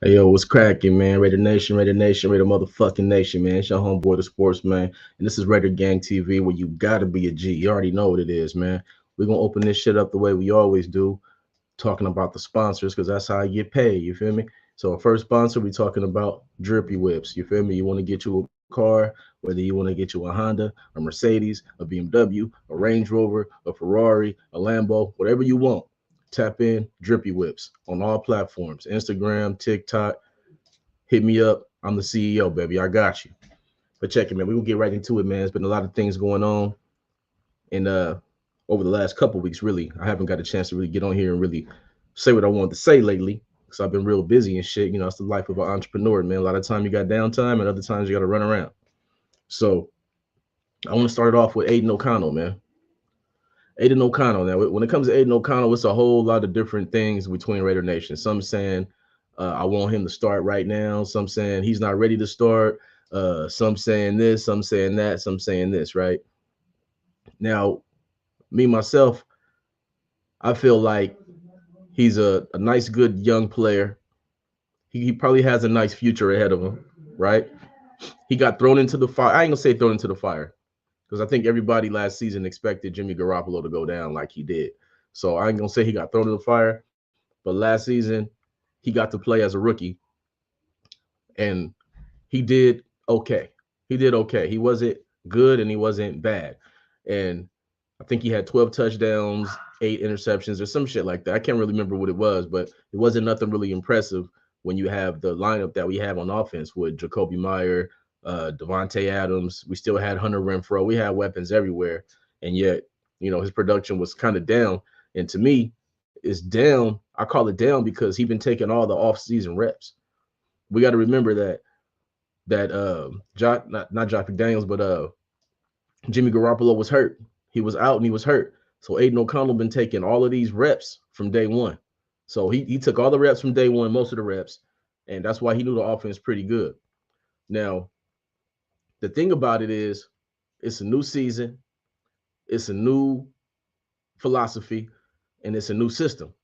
Hey yo, what's cracking, man? Raider Nation, Raider Nation, Raider motherfucking Nation, man. It's your homeboy, the Sports Man, and this is Raider Gang TV, where you gotta be a G. You already know what it is, man. We're gonna open this shit up the way we always do, talking about the sponsors, because that's how I get paid. You feel me? So, our first sponsor, we talking about Drippy Whips. You feel me? You want to get you a car, whether you want to get you a Honda, a Mercedes, a BMW, a Range Rover, a Ferrari, a Lambo, whatever you want. Tap in Drippy Whips on all platforms: Instagram, TikTok. Hit me up. I'm the CEO, baby. I got you. But check it, man. We're gonna get right into it, man. There's been a lot of things going on and over the last couple weeks, really. I haven't got a chance to really get on here and really say what I wanted to say lately. Because I've been real busy and shit. You know, it's the life of an entrepreneur, man. A lot of time you got downtime and other times you gotta run around. So I want to start it off with Aiden O'Connell, man. Aiden O'Connell. Now, when it comes to Aiden O'Connell, it's a whole lot of different things between Raider Nation. Some saying I want him to start right now. Some saying he's not ready to start. Some saying this. Some saying that. Some saying this. Right now, me myself, I feel like he's a nice, good young player. He probably has a nice future ahead of him. Right? He got thrown into the fire. I ain't gonna say thrown into the fire because I think everybody last season expected Jimmy Garoppolo to go down like he did. So I ain't gonna say he got thrown in the fire, but last season he got to play as a rookie and he did okay. He did okay. He wasn't good and he wasn't bad. And I think he had 12 touchdowns, 8 interceptions, or some shit like that. I can't really remember what it was, but it wasn't nothing really impressive when you have the lineup that we have on offense with Jacoby Meyer, Devontae Adams. We still had Hunter Renfro. We had weapons everywhere, and yet his production was kind of down. And to me, it's down. I call it down because he's been taking all the off-season reps. We got to remember that not Josh McDaniels, but Jimmy Garoppolo was hurt. He was out and he was hurt. So Aiden O'Connell been taking all of these reps from day one. So he took all the reps from day one, most of the reps, and that's why he knew the offense pretty good. Now, the thing about it is, it's a new season, it's a new philosophy, and it's a new system.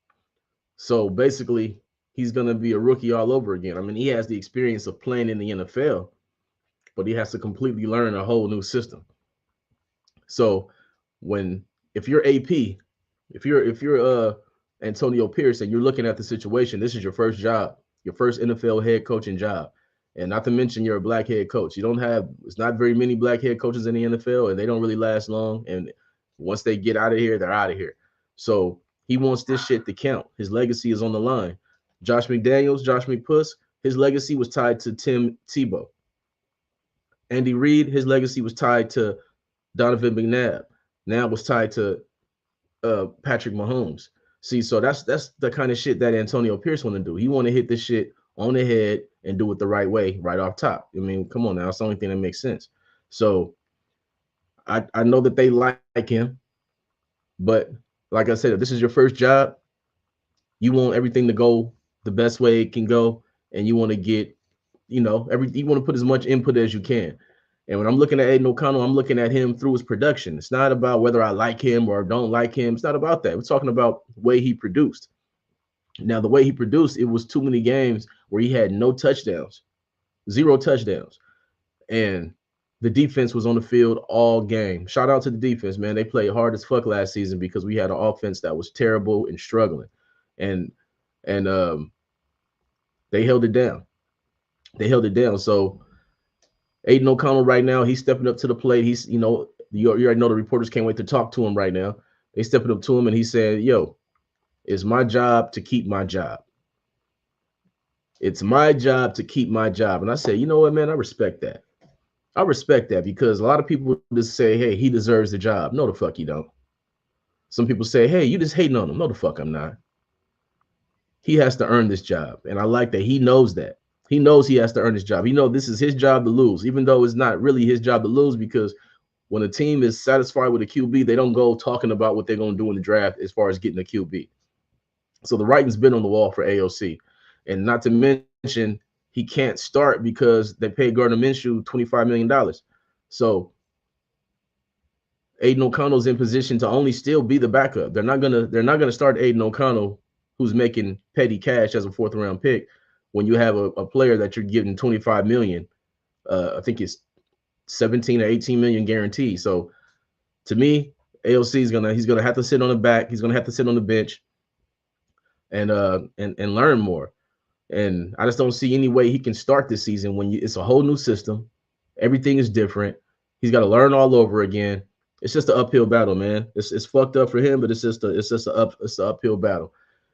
So basically, he's gonna be a rookie all over again. I mean, he has the experience of playing in the NFL, but he has to completely learn a whole new system. So when if you're AP, if you're Antonio Pierce and you're looking at the situation, this is your first job, your first NFL head coaching job. And not to mention you're a black head coach. You don't have it's not very many black head coaches in the NFL and they don't really last long. And once they get out of here, they're out of here. So he wants this shit to count. His legacy is on the line. Josh McPuss, his legacy was tied to Tim Tebow. Andy Reid, his legacy was tied to Donovan McNabb. Now it was tied to Patrick Mahomes. See, so that's the kind of shit that Antonio Pierce want to do. He want to hit this shit on the head and do it the right way, right off top. I mean, come on now, it's the only thing that makes sense. So I know that they like him, but like I said, if this is your first job, you want everything to go the best way it can go, and you want to get, you want to put as much input as you can. And when I'm looking at Aiden O'Connell, I'm looking at him through his production. It's not about whether I like him or don't like him. It's not about that. We're talking about the way he produced. Now, the way he produced, it was too many games where he had no touchdowns, zero touchdowns. And the defense was on the field all game. Shout out to the defense, man. They played hard as fuck last season because we had an offense that was terrible and struggling. And and they held it down. They held it down. So Aiden O'Connell right now, he's stepping up to the plate. He's, you already know the reporters can't wait to talk to him right now. They stepping up to him and he said, yo, it's my job to keep my job. It's my job to keep my job. And I said, you know what, man, I respect that. I respect that because a lot of people just say, hey, he deserves the job. No, the fuck you don't. Some people say, hey, you just hating on him. No, the fuck I'm not. He has to earn this job. And I like that he knows that. He knows he has to earn his job. He knows this is his job to lose, even though it's not really his job to lose because when a team is satisfied with a QB, they don't go talking about what they're going to do in the draft as far as getting a QB. So the writing's been on the wall for AOC. And not to mention, he can't start because they paid Gardner Minshew $25 million. So Aiden O'Connell's in position to only still be the backup. They're not gonna start Aiden O'Connell, who's making petty cash as a fourth round pick, when you have a player that you're giving 25 million. I think it's 17 or 18 million guaranteed. So to me, AOC is he's gonna have to sit on the back. He's gonna have to sit on the bench and learn more. And I just don't see any way he can start this season when it's a whole new system. Everything is different. He's got to learn all over again. It's just an uphill battle, man. It's fucked up for him, but it's just an uphill battle.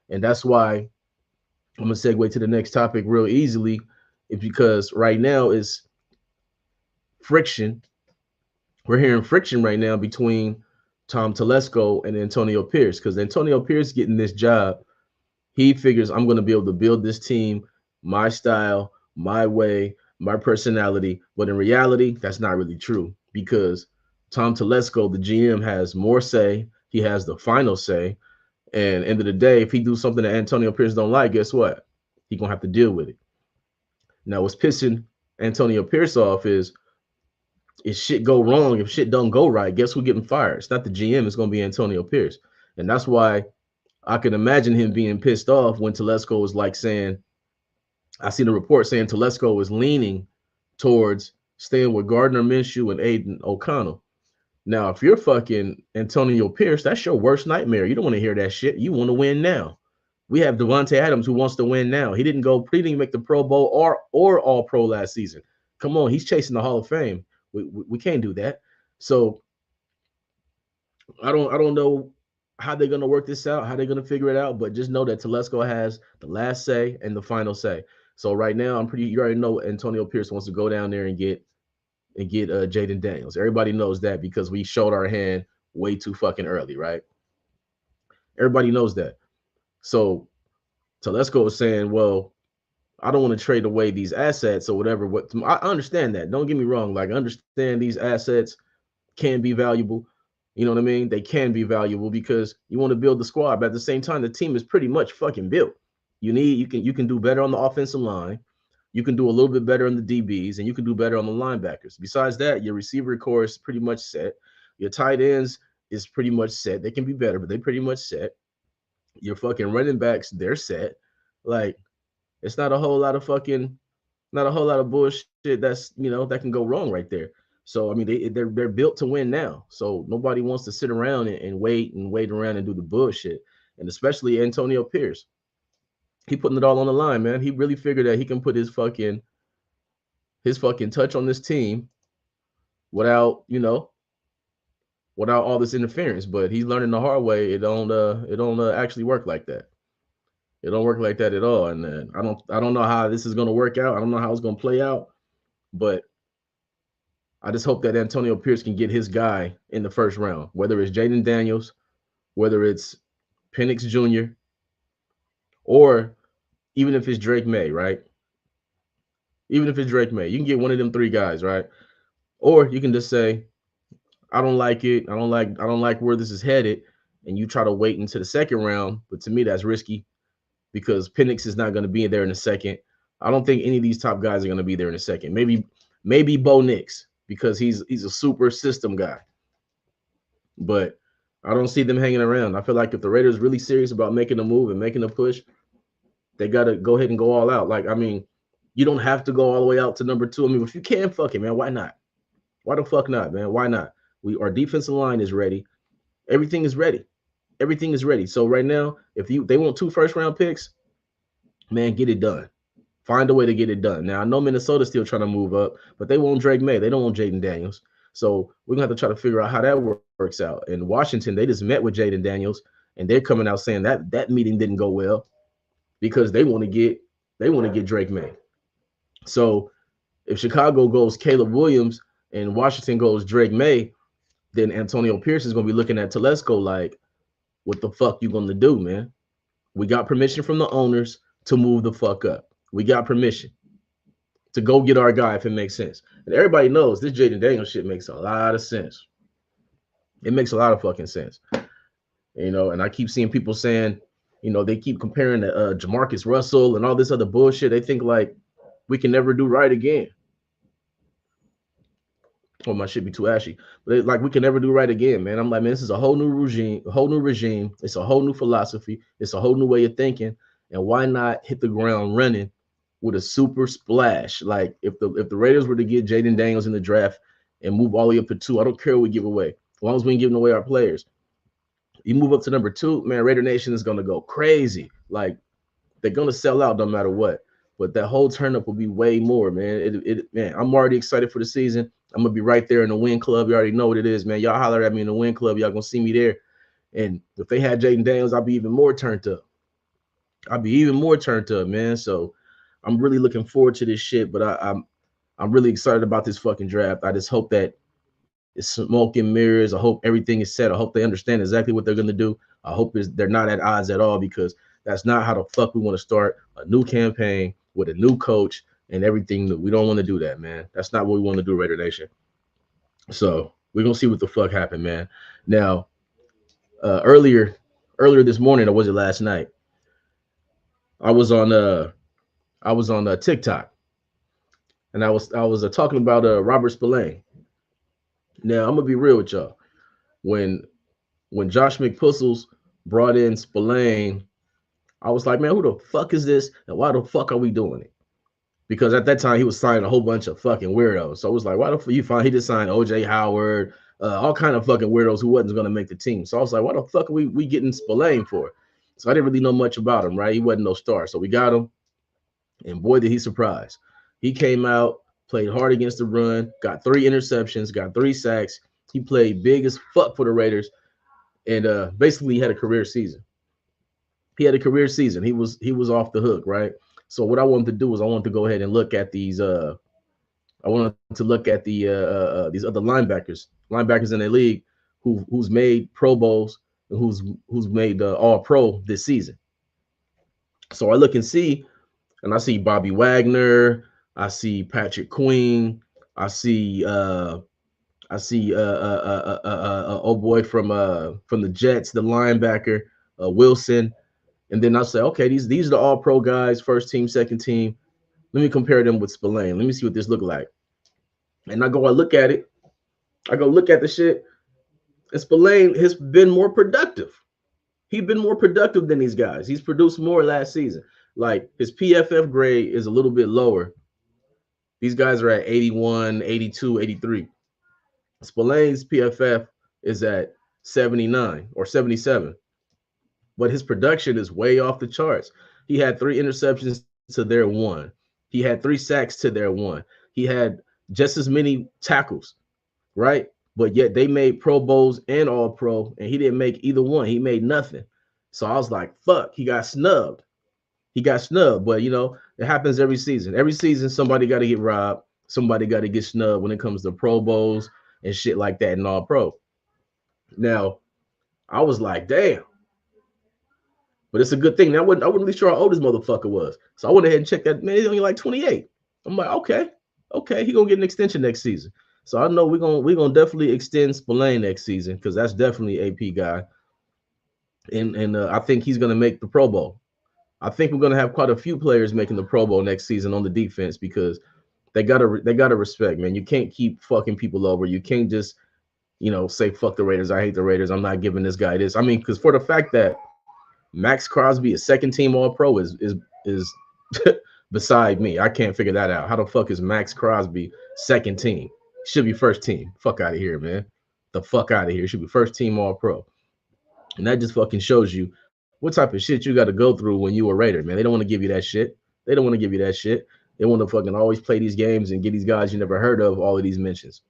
And that's why I'm gonna segue to the next topic real easily, because right now is friction. We're hearing friction right now between Tom Telesco and Antonio Pierce, because Antonio Pierce getting this job, he figures I'm going to be able to build this team my style, my way, my personality. But in reality, that's not really true, because Tom Telesco, the GM, has more say. He has the final say. And end of the day, if he do something that Antonio Pierce don't like, guess what? He gonna have to deal with it. Now, what's pissing Antonio Pierce off is if shit go wrong, if shit don't go right, guess who's getting fired? It's not the GM, it's gonna be Antonio Pierce. And that's why I can imagine him being pissed off when Telesco was like saying, I seen a report saying Telesco was leaning towards staying with Gardner Minshew and Aiden O'Connell. Now, if you're fucking Antonio Pierce, that's your worst nightmare. You don't want to hear that shit. You want to win now. We have Devontae Adams who wants to win now. He didn't make the Pro Bowl or All Pro last season. Come on, he's chasing the Hall of Fame. We can't do that. So I don't know how they're gonna work this out, how they're gonna figure it out, but just know that Telesco has the last say and the final say. So right now, you already know Antonio Pierce wants to go down there and get Jaden Daniels. Everybody knows that because we showed our hand way too fucking early, right? Everybody knows that. So Telesco is saying, well, I don't want to trade away these assets or whatever. I understand that. Don't get me wrong. Like, I understand these assets can be valuable. You know what I mean? They can be valuable because you want to build the squad, but at the same time, the team is pretty much fucking built. You can do better on the offensive line. You can do a little bit better on the DBs, and you can do better on the linebackers. Besides that, your receiver core is pretty much set. Your tight ends is pretty much set. They can be better, but they pretty much set. Your fucking running backs, they're set. Like, it's not a whole lot of bullshit that can go wrong right there. So I mean, they're built to win now. So nobody wants to sit around and wait around and do the bullshit. And especially Antonio Pierce, he putting it all on the line, man. He really figured that he can put his fucking touch on this team without all this interference. But he's learning the hard way. It don't actually work like that. It don't work like that at all. And I don't know how this is gonna work out. I don't know how it's gonna play out, but I just hope that Antonio Pierce can get his guy in the first round, whether it's Jaden Daniels, whether it's Penix Jr., or even if it's Drake May, right? Even if it's Drake May, you can get one of them three guys, right? Or you can just say, I don't like it. I don't like where this is headed, and you try to wait into the second round. But to me, that's risky because Penix is not going to be there in a second. I don't think any of these top guys are going to be there in a second. Maybe Bo Nix, because he's a super system guy. But I don't see them hanging around. I feel like if the Raiders really serious about making a move and making a push, they got to go ahead and go all out. Like, I mean, you don't have to go all the way out to number 2. I mean, if you can, fuck it, man. Why not? Why the fuck not, man? Why not? Our defensive line is ready. Everything is ready. Everything is ready. So right now, if they want 2 first-round picks, man, get it done. Find a way to get it done. Now, I know Minnesota's still trying to move up, but they want Drake May. They don't want Jaden Daniels. So we're going to have to try to figure out how that works out. In Washington, they just met with Jaden Daniels, and they're coming out saying that meeting didn't go well because they want to get Drake May. So if Chicago goes Caleb Williams and Washington goes Drake May, then Antonio Pierce is going to be looking at Telesco like, what the fuck you going to do, man? We got permission from the owners to move the fuck up. We got permission to go get our guy if it makes sense. And everybody knows this Jaden Daniels shit makes a lot of sense. It makes a lot of fucking sense. And I keep seeing people saying, they keep comparing to Jamarcus Russell and all this other bullshit. They think like we can never do right again. Oh, my shit be too ashy. But like we can never do right again, man. I'm like, man, this is a whole new regime, It's a whole new philosophy. It's a whole new way of thinking. And why not hit the ground running with a super splash. Like if the Raiders were to get Jaden Daniels in the draft and move all the way up to 2, I don't care what we give away. As long as we ain't giving away our players. You move up to number 2, man, Raider Nation is gonna go crazy. Like they're gonna sell out no matter what. But that whole turnup will be way more, man. Man, I'm already excited for the season. I'm gonna be right there in the win club. You already know what it is, man. Y'all holler at me in the win club. Y'all gonna see me there. And if they had Jaden Daniels, I'll be even more turned up. I'll be even more turned up, man. So I'm really looking forward to this shit. But I'm really excited about this fucking draft. I just hope that it's smoke and mirrors. I hope everything is set. I hope they understand exactly what they're gonna do. I hope they're not at odds at all, because that's not how the fuck we want to start a new campaign with a new coach and everything new. We don't want to do that, man. That's not what we want to do, Raider Nation. So we're gonna see what the fuck happened, man. Now, earlier this morning, or was it last night? I was on TikTok, and I was talking about Robert Spillane. Now I'm gonna be real with y'all. When Josh McPuzzles brought in Spillane, I was like, man, who the fuck is this, and why the fuck are we doing it? Because at that time he was signing a whole bunch of fucking weirdos. So I was like, why the fuck you find he just signed OJ Howard, all kind of fucking weirdos who wasn't gonna make the team. So I was like, why the fuck are we getting Spillane for? So I didn't really know much about him, right? He wasn't no star. So we got him, and boy did he surprise. He came out, played hard against the run, got 3 interceptions, got 3 sacks. He played big as fuck for the Raiders, and basically he had a career season. He had a career season. He was off the hook, right? So what I wanted to do was I wanted to go ahead and look at these. I wanted to look at these other linebackers in the league who's made Pro Bowls and who's made All Pro this season. So I look and see, and I see Bobby Wagner, I see Patrick Queen, I see oh boy from the Jets, the linebacker Wilson. And then I say, okay, these are the all pro guys, first team, second team. Let me compare them with Spillane. Let me see what this look like. And I look at it. I go look at the shit. And Spillane has been more productive. He's been more productive than these guys. He's produced more last season. Like his PFF grade is a little bit lower. These guys are at 81, 82, 83. Spillane's PFF is at 79 or 77. But his production is way off the charts. He had 3 interceptions to their 1. He had 3 sacks to their 1. He had just as many tackles, right? But yet they made Pro Bowls and All Pro, and he didn't make either one. He made nothing. So I was like, fuck, he got snubbed. He got snubbed. But, it happens every season. Every season, somebody got to get robbed. Somebody got to get snubbed when it comes to Pro Bowls and shit like that and All Pro. Now, I was like, damn. But it's a good thing. Now, I wasn't really sure how old this motherfucker was. So I went ahead and checked that. Man, he's only like 28. I'm like, okay, he gonna get an extension next season. So I know we're gonna definitely extend Spillane next season, because that's definitely AP guy. And I think he's gonna make the Pro Bowl. I think we're gonna have quite a few players making the Pro Bowl next season on the defense, because they gotta respect, man. You can't keep fucking people over. You can't just say fuck the Raiders. I hate the Raiders. I'm not giving this guy this. I mean, because for the fact that Max Crosby is second team All Pro is beside me. I can't figure that out. How the fuck is Max Crosby second team? Should be first team. Fuck out of here, man. The fuck out of here. Should be first team All Pro. And that just fucking shows you what type of shit you got to go through when you a Raider, man. They don't want to give you that shit. They don't want to give you that shit. They want to fucking always play these games and get these guys you never heard of all of these mentions.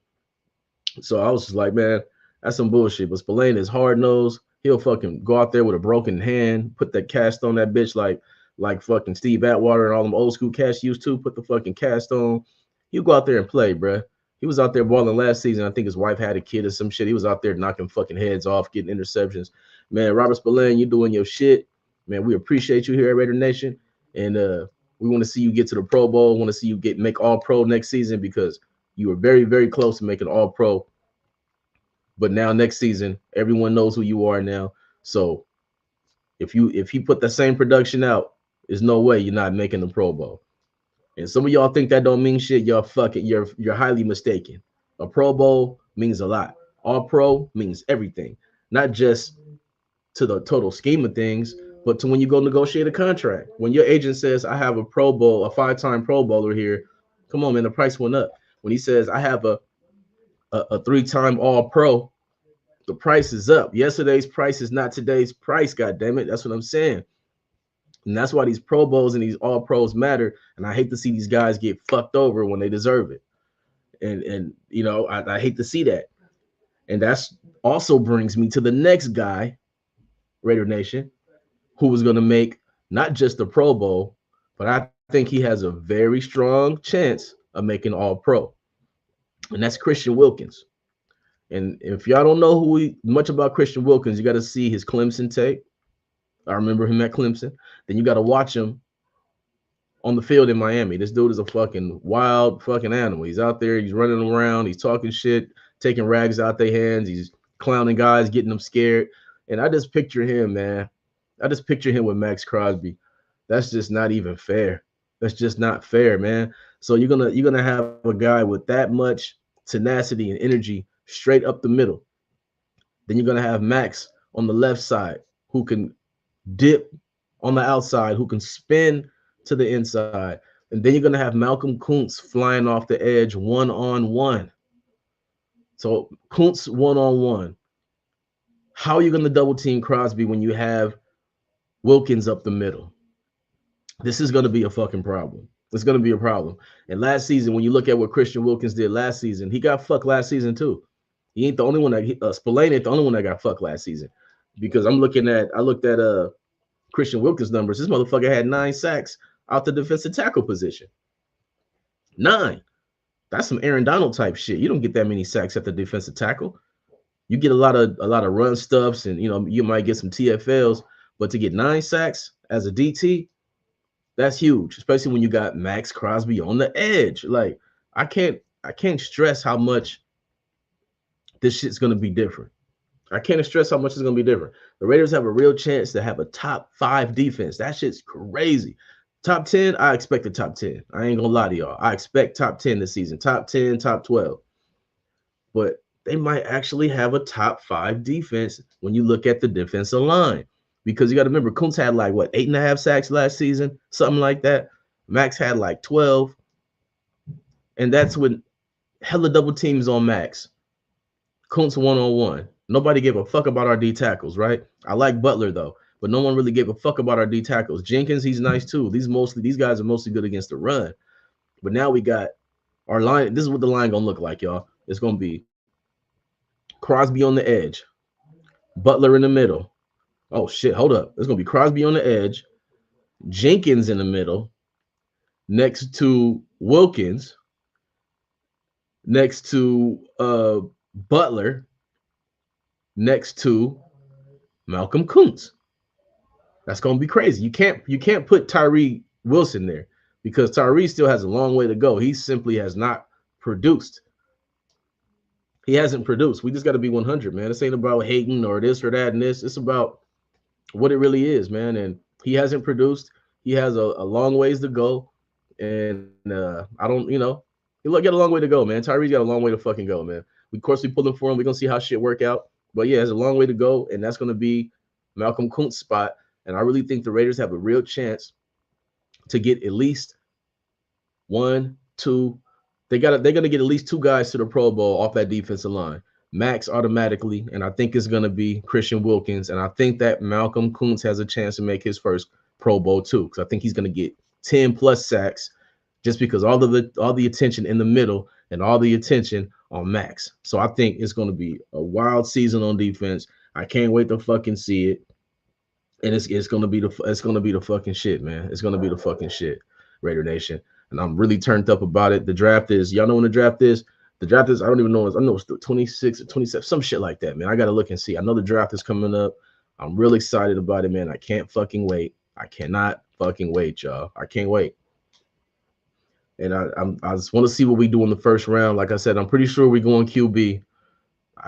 So I was just like, man, that's some bullshit. But Spillane is hard nosed. He'll fucking go out there with a broken hand, put that cast on that bitch like fucking Steve Atwater and all them old school cats used to. Put the fucking cast on. He'll go out there and play, bruh. He was out there balling last season. I think his wife had a kid or some shit. He was out there knocking fucking heads off, getting interceptions. Man, Robert Spillane, you doing your shit. Man, we appreciate you here at Raider Nation. And we want to see you get to the Pro Bowl. We want to see you make All Pro next season, because you were very, very close to making All Pro. But now next season, everyone knows who you are now. So if he put the same production out, there's no way you're not making the Pro Bowl. And some of y'all think that don't mean shit. You're highly mistaken. A Pro Bowl means a lot. All Pro means everything, not just to the total scheme of things, But to when you go negotiate a contract, when your agent says, I have a Pro Bowl, a 5-time Pro Bowler here, come on, man, the price went up. When he says, I have a 3-time All Pro, the price is up. Yesterday's price is not today's price, God damn it. That's what I'm saying. And that's why these Pro Bowls and these All Pros matter. And I hate to see these guys get fucked over when they deserve it. And you know, I hate to see that. And that's also brings me to the next guy, Raider Nation, who was going to make not just the Pro Bowl, but I think he has a very strong chance of making All Pro. And that's Christian Wilkins. And if y'all don't know much about Christian Wilkins, you got to see his Clemson tape. I remember him at Clemson. Then you got to watch him on the field in Miami. This dude is a fucking wild fucking animal. He's out there, he's running around, he's talking shit, taking rags out their hands, he's clowning guys, getting them scared. And I just picture him, man. I just picture him with Max Crosby. That's just not even fair. That's just not fair, man. So you're gonna have a guy with that much tenacity and energy straight up the middle. Then you're gonna have Max on the left side who can dip on the outside, who can spin to the inside. And then you're gonna have Malcolm Kuntz flying off the edge one-on-one. So Kuntz one-on-one. How are you gonna double team Crosby when you have Wilkins up the middle? This is gonna be a fucking problem. It's gonna be a problem. And last season, when you look at what Christian Wilkins did last season, he got fucked last season too. He ain't the only one that Spillane ain't the only one that got fucked last season. Because I looked at Christian Wilkins numbers. This motherfucker had 9 sacks out the defensive tackle position. 9. That's some Aaron Donald type shit. You don't get that many sacks at the defensive tackle. You get a lot of run stuffs, and you know you might get some TFLs, but to get 9 sacks as a DT, that's huge, especially when you got Max Crosby on the edge. Like I can't stress how much this shit's gonna be different. I can't stress how much it's gonna be different. The Raiders have a real chance to have a top 5 defense. That shit's crazy. Top 10, I expect the top 10. I ain't gonna lie to y'all. I expect top 10 this season, top 10, top 12. But they might actually have a top 5 defense when you look at the defensive line. Because you got to remember, Kuntz had like, what, 8.5 sacks last season? Something like that. Max had like 12. And that's when hella double teams on Max. Kuntz one-on-one. Nobody gave a fuck about our D tackles, right? I like Butler, though. But no one really gave a fuck about our D tackles. Jenkins, he's nice, too. These guys are mostly good against the run. But now we got our line. This is what the line going to look like, y'all. It's going to be Crosby on the edge. Butler in the middle. Oh, shit, hold up. It's going to be Crosby on the edge, Jenkins in the middle, next to Wilkins, next to Butler, next to Malcolm Kuntz. That's going to be crazy. You can't put Tyree Wilson there because Tyree still has a long way to go. He simply has not produced. He hasn't produced. We just got to be 100, man. This ain't about hating or this or that and this. It's about what it really is, man. And he hasn't produced. He has a long ways to go. And I don't, he'll get a long way to go, man. Tyree's got a long way to fucking go, man. Of course, we pulling for him. We're going to see how shit work out. But yeah, it's a long way to go. And that's going to be Malcolm Kuntz's spot. And I really think the Raiders have a real chance to get at least 1, 2. They're going to get at least 2 guys to the Pro Bowl off that defensive line. Max automatically, and I think it's going to be Christian Wilkins, and I think that Malcolm Kuntz has a chance to make his first Pro Bowl too, because I think he's going to get 10 plus sacks just because all the attention in the middle and all the attention on Max. So I think it's going to be a wild season on defense. I can't wait to fucking see it, and it's going to be the fucking shit, man. It's going to be the fucking shit, Raider Nation, and I'm really turned up about it. The draft is, y'all know when the draft is. The draft is, I don't even know. I know it's the 26 or 27, some shit like that, man. I got to look and see. I know the draft is coming up. I'm really excited about it, man. I can't fucking wait. I cannot fucking wait, y'all. I can't wait. And I just want to see what we do in the first round. Like I said, I'm pretty sure we're going QB.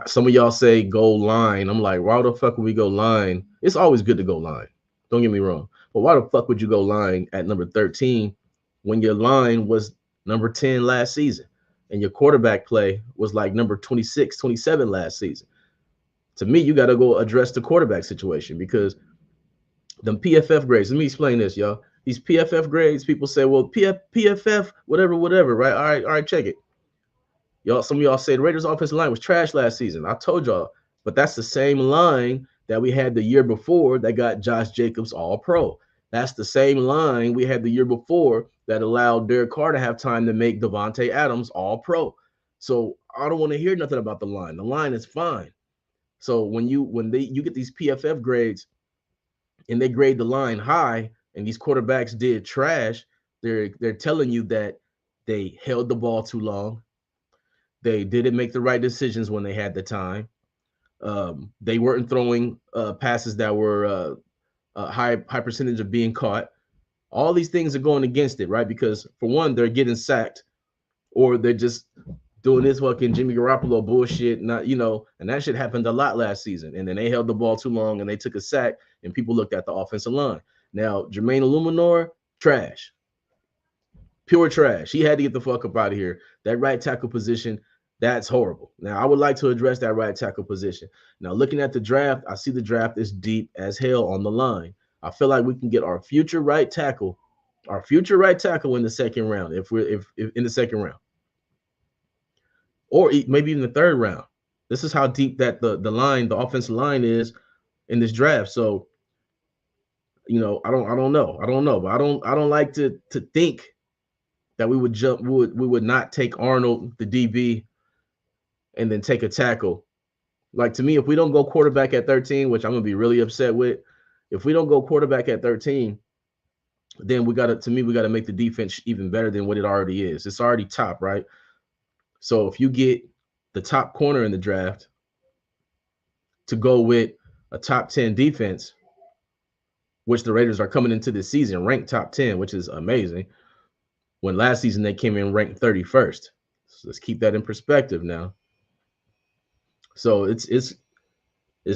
Some of y'all say go line. I'm like, why the fuck would we go line? It's always good to go line. Don't get me wrong. But why the fuck would you go line at number 13 when your line was number 10 last season? And your quarterback play was like number 26, 27 last season. To me, you got to go address the quarterback situation because Them PFF grades. Let me explain this, y'all. These PFF grades, people say, well, PFF, whatever, right? All right, check it. Y'all, some of y'all say the Raiders offensive line was trash last season. I told y'all, but that's the same line that we had the year before that got Josh Jacobs all pro. That's the same line we had the year before that allowed Derek Carr to have time to make Devontae Adams all pro. So I don't want to hear nothing about the line. The line is fine. So when you get these PFF grades and they grade the line high and these quarterbacks did trash, they're telling you that they held the ball too long. They didn't make the right decisions when they had the time. They weren't throwing passes that were a high percentage of being caught. All these things are going against it, right? Because for one, they're getting sacked, or they're just doing this fucking Jimmy Garoppolo bullshit. Not and that shit happened a lot last season. And then they held the ball too long and they took a sack, and people looked at the offensive line. Now Jermaine Illuminor, trash, pure trash. He had to get the fuck up out of here. That right tackle position, that's horrible. Now, I would like to address that right tackle position. Now, looking at the draft, I see the draft is deep as hell on the line. I feel like we can get our future right tackle in the second round, if in the second round, or maybe even the third round. This is how deep that the offensive line is in this draft. So, I don't know, but I don't like to think that we would not take Arnold, the DB, and then take a tackle. Like, to me, if we don't go quarterback at 13, which I'm gonna be really upset with, if we don't go quarterback at 13, then we gotta make the defense even better than what it already is. It's already top, right? So if you get the top corner in the draft to go with a top 10 defense, which the Raiders are coming into this season ranked top 10, which is amazing. When last season they came in ranked 31st. So let's keep that in perspective now. So it's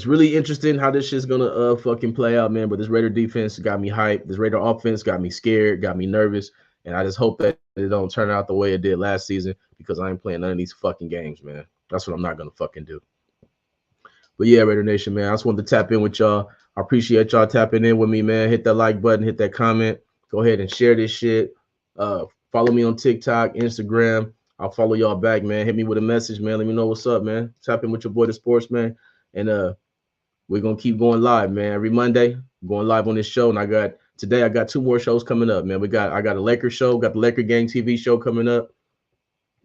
really interesting how this shit's gonna fucking play out, man. But this Raider defense got me hyped. This Raider offense got me scared, got me nervous, and I just hope that it don't turn out the way it did last season, because I ain't playing none of these fucking games, man. That's what I'm not gonna fucking do. But yeah, Raider Nation, man, I just wanted to tap in with y'all. I appreciate y'all tapping in with me, man. Hit that like button, hit that comment. Go ahead and share this shit. Follow me on TikTok, Instagram. I'll follow y'all back, man. Hit me with a message, man. Let me know what's up, man. Tap in with your boy, the Sports Man. And we're gonna keep going live, man. Every Monday, I'm going live on this show. And I got 2 more shows coming up, man. I got a Laker show, got the Laker Gang TV show coming up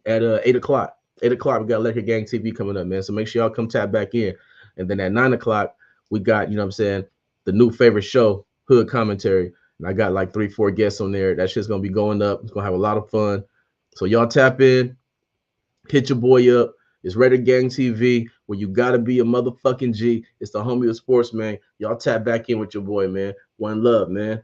at 8 o'clock. 8 o'clock, we got Laker Gang TV coming up, man. So make sure y'all come tap back in. And then at 9 o'clock, we got, the new favorite show, Hood Commentary. And I got like 3-4 guests on there. That shit's gonna be going up. It's gonna have a lot of fun. So y'all tap in, hit your boy up. It's Raider Gang TV, where you gotta be a motherfucking G. It's the homie of sports, man. Y'all tap back in with your boy, man. One love, man.